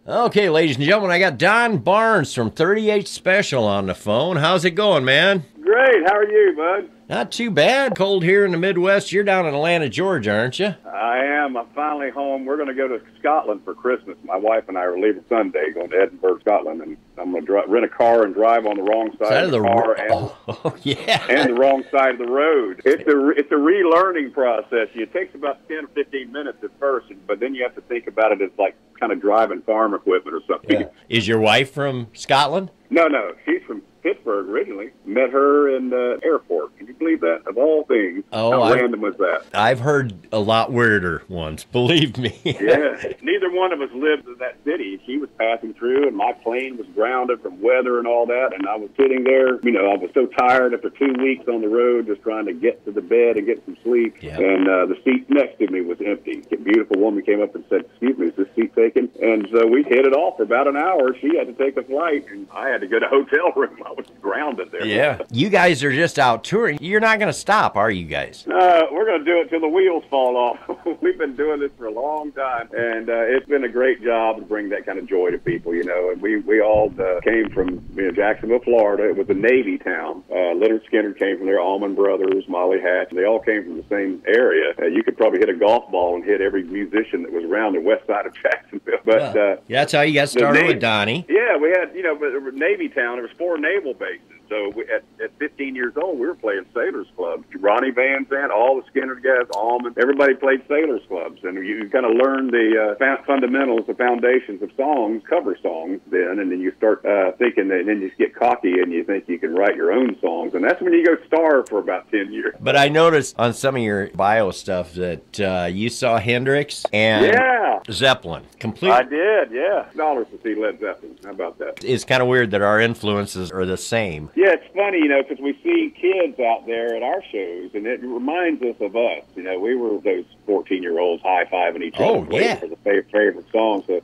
Okay, ladies and gentlemen, I got Don Barnes from 38 Special on the phone. How's it going, man? Great. How are you, bud? Not too bad. Cold here in the Midwest. You're down in Atlanta, Georgia, aren't you? I am. I'm finally home. We're going to go to Scotland for Christmas. My wife and I are leaving Sunday, going to Edinburgh, Scotland, and I'm going to rent a car and drive on the wrong side of the car and the wrong side of the road. It's a relearning process. It takes about 10 or 15 minutes at first, but then you have to think about it as like kind of driving farm equipment or something. Yeah. Is your wife from Scotland? No. She's from Pittsburgh originally. Met her in the airport. Can you believe that? Of all things, how random was that? I've heard a lot weirder ones, believe me. Yeah. Neither one of us lived in that city. She was passing through, and my plane was grounded from weather and all that, and I was sitting there. You know, I was so tired after 2 weeks on the road just trying to get to the bed and get some sleep, and the seat next to me was empty. A beautiful woman came up and said, "Excuse me, is this seat taken?" And so we hit it off for about an hour. She had to take a flight, and I had to go to a hotel room. I was grounded there. Yeah. You guys are just out touring. You're not going to stop, are you guys? We're going to do it till the wheels fall off. We've been doing this for a long time, and it's been a great job to bring that kind of joy to people, you know. And we all came from Jacksonville, Florida. It was a Navy town. Leonard Skinner came from there, Allman Brothers, Molly Hatch. They all came from the same area. You could probably hit a golf ball and hit every musician that was around the west side of Jacksonville. But that's how you got started with Donnie. Yeah, we had, but Navy town. There was 4 naval bases. So at 15 years old, we were playing sailors clubs. Ronnie Van Zandt, all the Skinner guys, Allman, everybody played sailors clubs. And you kind of learn the fundamentals, the foundations of songs, cover songs then. And then you start thinking that, and then you just get cocky and you think you can write your own songs. And that's when you go starve for about 10 years. But I noticed on some of your bio stuff that you saw Hendrix and Zeppelin. I did, yeah. Dollars to see Led Zeppelin. How about that? It's kind of weird that our influences are the same. Yeah, it's funny, because we see kids out there at our shows, and it reminds us of us. We were those 14-year-olds high-fiving each other waiting for the favorite song. So,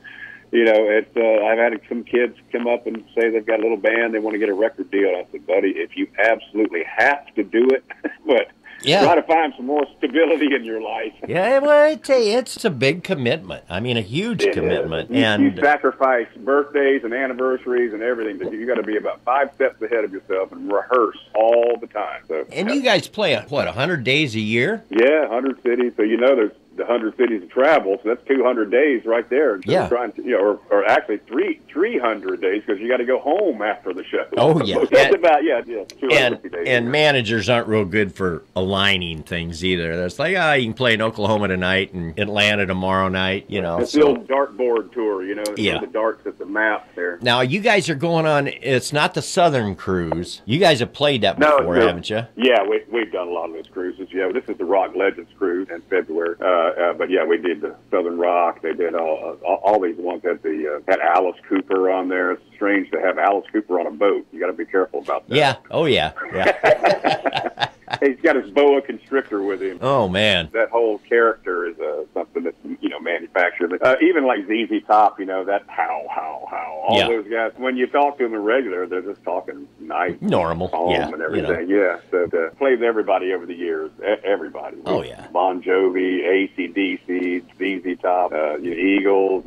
I've had some kids come up and say they've got a little band, they want to get a record deal. And I said, buddy, if you absolutely have to do it, but try to find some more stability in your life. Yeah, well, I tell you, it's a big commitment. I mean, a huge commitment. You sacrifice birthdays and anniversaries and everything. But you got to be about 5 steps ahead of yourself and reherse all the time. So, and you guys play, 100 days a year? Yeah, 100 cities. So, there's the 100 cities of travel, so that's 200 days right there. So trying to, or actually 300 days because you got to go home after the show. Oh yeah, so that's about 250 days. And managers aren't real good for aligning things either. That's like, you can play in Oklahoma tonight and Atlanta tomorrow night. It's the old dartboard tour. The darts at the map there. Now you guys are going on. It's not the Southern Cruise. You guys have played that before, haven't you? Yeah, we've done a lot of those cruises. Yeah, this is the Rock Legends cruise in February. But yeah, we did the Southern Rock. They did all these ones. Had Alice Cooper on there. It's strange to have Alice Cooper on a boat. You got to be careful about that. Yeah. Oh yeah. He's got his boa constrictor with him. Oh man, that whole character is something that's manufactured. Even like ZZ Top, that how all those guys. When you talk to them in regular, they're just talking nice, normal, and everything. So played with everybody over the years. Everybody. Oh yeah. Bon Jovi, AC/DC, ZZ Top, Eagles,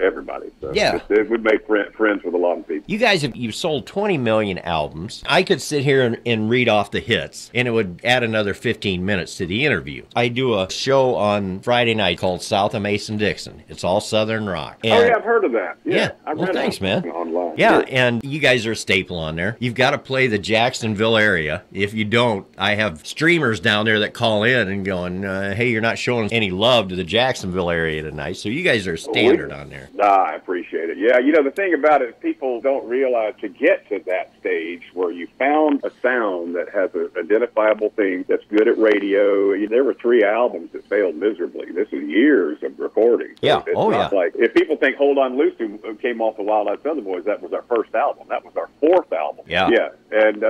everybody. So we made friends with a lot of people. You guys you've sold 20 million albums. I could sit here and read off the hits, and it would add another 15 minutes to the interview. I do a show on Friday night called South of Mason-Dixon. It's all Southern rock. And I've heard of that. Yeah. Well, thanks, man. Online. Yeah, and you guys are a staple on there. You've got to play the Jacksonville area. If you don't, I have streamers down there that call in and going, hey, you're not showing any love to the Jacksonville area tonight. So you guys are standard on there. I appreciate it. Yeah, the thing about it is people don't realize to get to that stage where you found a sound that has an identifiable thing that's good at radio. There were 3 albums that failed miserably. This is years of recording. Yeah. So it's like, if people think Hold On Lucy came off the Wild Eyed Southern Boys, that was our first album. That was our 4th album. Yeah. And,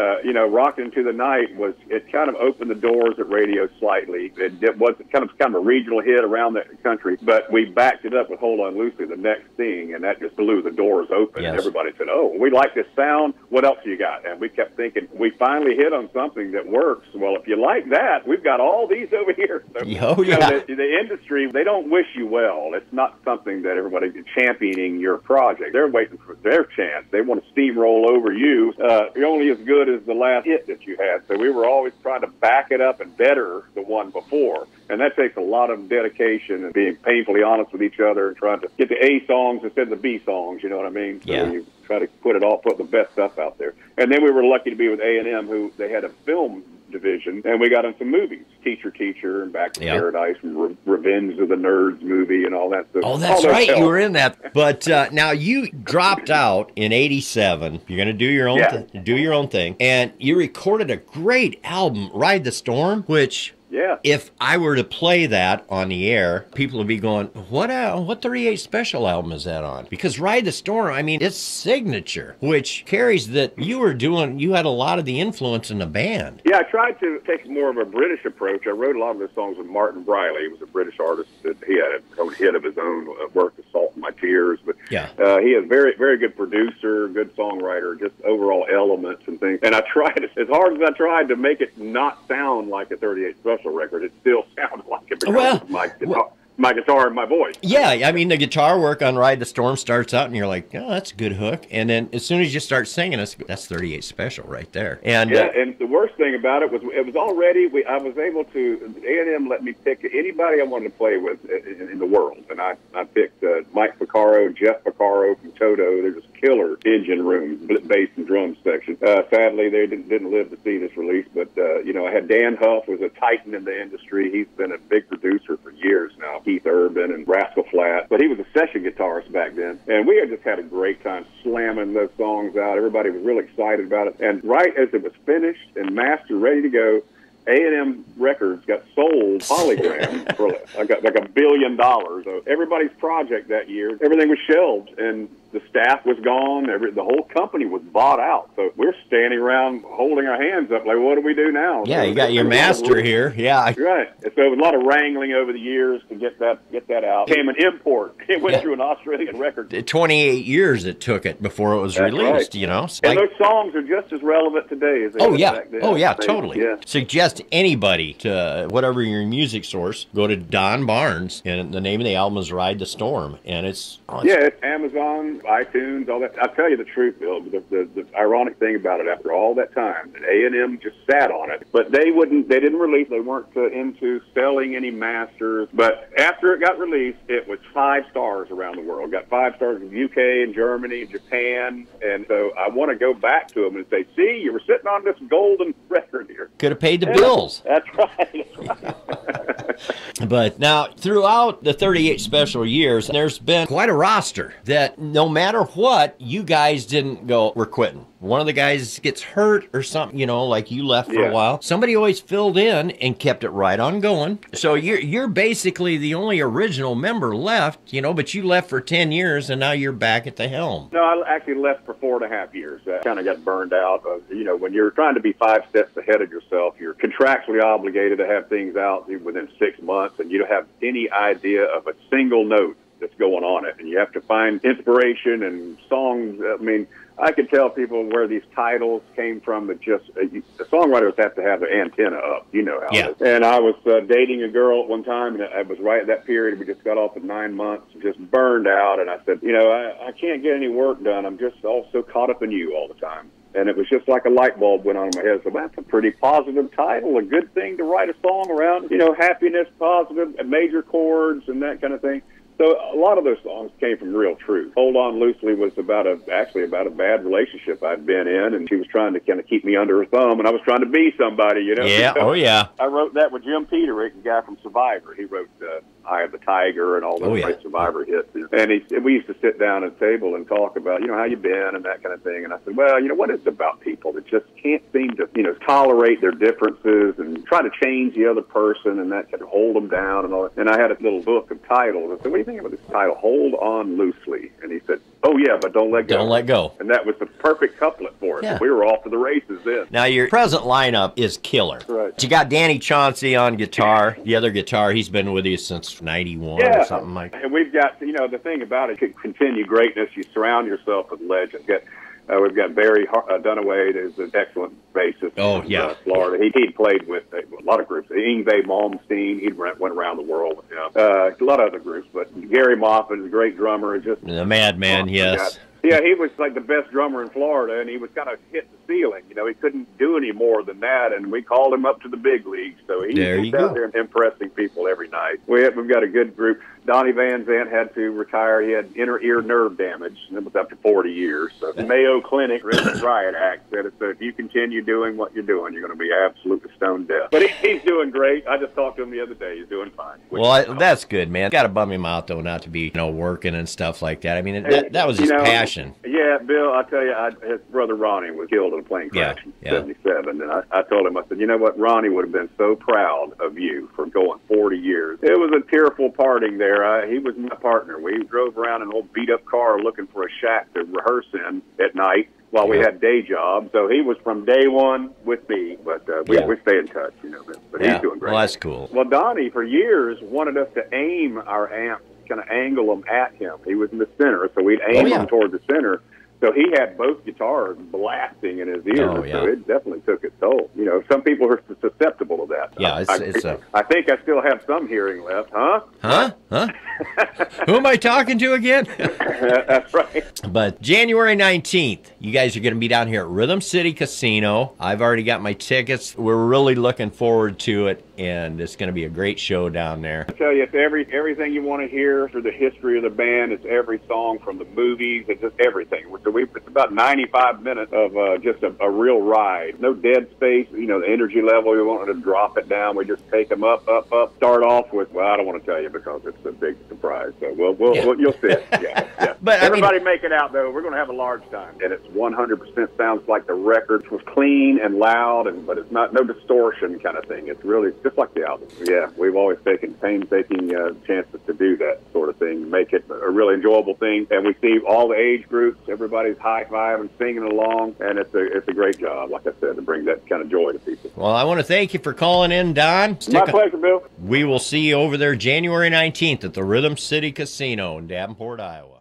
Rockin' Into the Night it kind of opened the doors at radio slightly. It was kind of a regional hit around the country, but we backed it up with Hold On Lucy, the next thing, and that just blew the doors open. Yes. And everybody said, oh, we like this sound. What else you got? And we kept thinking, we finally hit on something that works. Well, if you like that, we've got all these over here. So, oh, yeah. The industry, they don't wish you well. It's not something that everybody's championing your project. They're waiting for their chance. They want to steamroll over you. You're only as good as the last hit that you had. So we were always trying to back it up and better the one before. And that takes a lot of dedication and being painfully honest with each other and trying to get the A songs instead of the B songs, you know what I mean? So yeah. you try to put the best stuff out there. And then we were lucky to be with A&M, who they had a film division, and we got in some movies, Teacher, and Back to Paradise, and Revenge of the Nerds movie, and all that stuff. Oh, that's right, you were in that. But now you dropped out in '87. You're going to do your own thing, and you recorded a great album, Ride the Storm, which. Yeah. If I were to play that on the air, people would be going, what 38 Special album is that on? Because Ride the Storm, I mean, it's signature, which carries that you had a lot of the influence in the band. Yeah, I tried to take more of a British approach. I wrote a lot of the songs with Martin Briley. He was a British artist that he had a own hit of his own, work with Salt in My Tears. But yeah. He is very, very good producer, good songwriter, just overall elements and things. And I tried, as hard as I tried to make it not sound like a 38 Special record, it still sounded like it because of my guitar and my voice. Yeah, I mean, the guitar work on Ride the Storm starts out, and you're like, oh, that's a good hook. And then as soon as you start singing, that's 38 Special right there. And and the worst thing about it was already, I was able to, A&M let me pick anybody I wanted to play with in the world. And I picked Mike Ficarro, Jeff Ficarro from Toto. They're just killer engine room, bass and drum section. Sadly, they didn't live to see this release, but, I had Dan Huff, was a titan in the industry. He's been a big producer for years now. Keith Urban and Rascal Flatts, but he was a session guitarist back then. And we had just had a great time slamming those songs out. Everybody was really excited about it. And right as it was finished and mastered, ready to go, A&M Records got sold Polygram for like $1 billion. So everybody's project that year, everything was shelved, and the staff was gone. The whole company was bought out. So we're standing around holding our hands up like, what do we do now? Yeah, so you got your master here. Yeah. Right. So there was a lot of wrangling over the years to get that out. It became an import. It went through an Australian record. 28 years it took it before it was released, right. And those songs are just as relevant today as they were back then. Oh, yeah, totally. Yeah. Suggest anybody to, whatever your music source, go to Don Barnes, and the name of the album is Ride the Storm. And it's Amazon, iTunes, all that. I'll tell you the truth, Bill. The ironic thing about it, after all that time, that A&M just sat on it, but they didn't release. They weren't into selling any masters. But after it got released, it was 5 stars around the world. Got 5 stars in the UK and Germany and Japan. And so I want to go back to them and say, see, you were sitting on this golden record here. Could have paid the bills. That's right. But now, throughout the 38 Special years, there's been quite a roster that no matter what, you guys didn't go, we're quitting. One of the guys gets hurt or something, like you left for a while. Somebody always filled in and kept it right on going. So you're basically the only original member left, but you left for 10 years and now you're back at the helm. No, I actually left for 4.5 years. I kind of got burned out. When you're trying to be 5 steps ahead of yourself, you're contractually obligated to have things out within 6 months, and you don't have any idea of a single note that's going on it. And you have to find inspiration and songs. I mean, I could tell people where these titles came from, but just the songwriters have to have their antenna up. You know how it is. And I was dating a girl at one time, and I was right at that period. We just got off at 9 months, just burned out. And I said, I can't get any work done. I'm just all so caught up in you all the time. And it was just like a light bulb went on in my head. So that's a pretty positive title, a good thing to write a song around, happiness, positive, major chords, and that kind of thing. So a lot of those songs came from real truth. Hold On Loosely was about a bad relationship I'd been in, and she was trying to kind of keep me under her thumb, and I was trying to be somebody, Yeah, So oh yeah. I wrote that with Jim Peterick, the guy from Survivor. He wrote Eye of the Tiger and all those great Survivor hits. And we used to sit down at a table and talk about, how you been and that kind of thing. And I said, well, what is it about people that just can't seem to, tolerate their differences and try to change the other person and that kind of hold them down and all that. And I had a little book of titles. I said, what do you think about this title, Hold On Loosely? And he said, oh, yeah, but don't let go. Don't let go. And that was the perfect couplet for it. Yeah. We were off to the races then. Now, your present lineup is killer. Right. You got Danny Chauncey on guitar. The other guitar, he's been with you since 91 or something like that. And we've got, the thing about it, to continue greatness, you surround yourself with legends. We've got Barry Dunaway, who's an excellent bassist from Florida. He'd played with a lot of groups. Yngwie Malmsteen, he went around the world with him. A lot of other groups, but Gary Moffitt is a great drummer. Just the Madman, yes. Yeah, he was like the best drummer in Florida, and he was kind of hitting the ceiling. You know, he couldn't do any more than that, and we called him up to the big leagues. So he's out there impressing people every night. We've got a good group. Donnie Van Zant had to retire. He had inner ear nerve damage, and it was up to 40 years. So the Mayo Clinic Riot Act said if you continue doing what you're doing, you're going to be absolutely stone deaf. But he's doing great. I just talked to him the other day. He's doing fine. Well, that's good, man. Got to bum him out, though, not to be, working and stuff like that. I mean, that was his passion. Yeah, Bill, I tell you, his brother Ronnie was killed in a plane crash in 77. And I told him, I said, you know what, Ronnie would have been so proud of you for going 40 years. It was a tearful parting there. He was my partner. We drove around in an old beat-up car looking for a shack to rehearse in at night while we had day jobs. So he was from day one with me, but we stay in touch, But he's doing great. Well, that's cool. Well, Donnie, for years, wanted us to aim our amps, kind of angle them at him. He was in the center, so we'd aim them toward the center. So he had both guitars blasting in his ears, so it definitely took its toll. Some people are susceptible to that. Yeah, I think I still have some hearing left, huh? Huh? Who am I talking to again? That's right. But January 19th, you guys are going to be down here at Rhythm City Casino. I've already got my tickets. We're really looking forward to it, and it's going to be a great show down there. I tell you, it's everything you want to hear through the history of the band. It's every song from the movies. It's just everything. So it's about 95 minutes of just a real ride. No dead space. The energy level, we want to drop it down. We just take them up. Start off with, well, I don't want to tell you because it's a big surprise. So you'll see it. Yeah. But everybody make it out, though. We're going to have a large time. And it's 100% sounds like the record was clean and loud, but it's not no distortion kind of thing. It's really just like the album. Yeah, we've always taken painstaking chances to do that sort of thing, make it a really enjoyable thing. And we see all the age groups, everybody's high-fiving, singing along, and it's a great job, like I said, to bring that kind of joy to people. Well, I want to thank you for calling in, Don. My pleasure, Bill. We will see you over there January 19th at the Rhythm City Casino in Davenport, Iowa.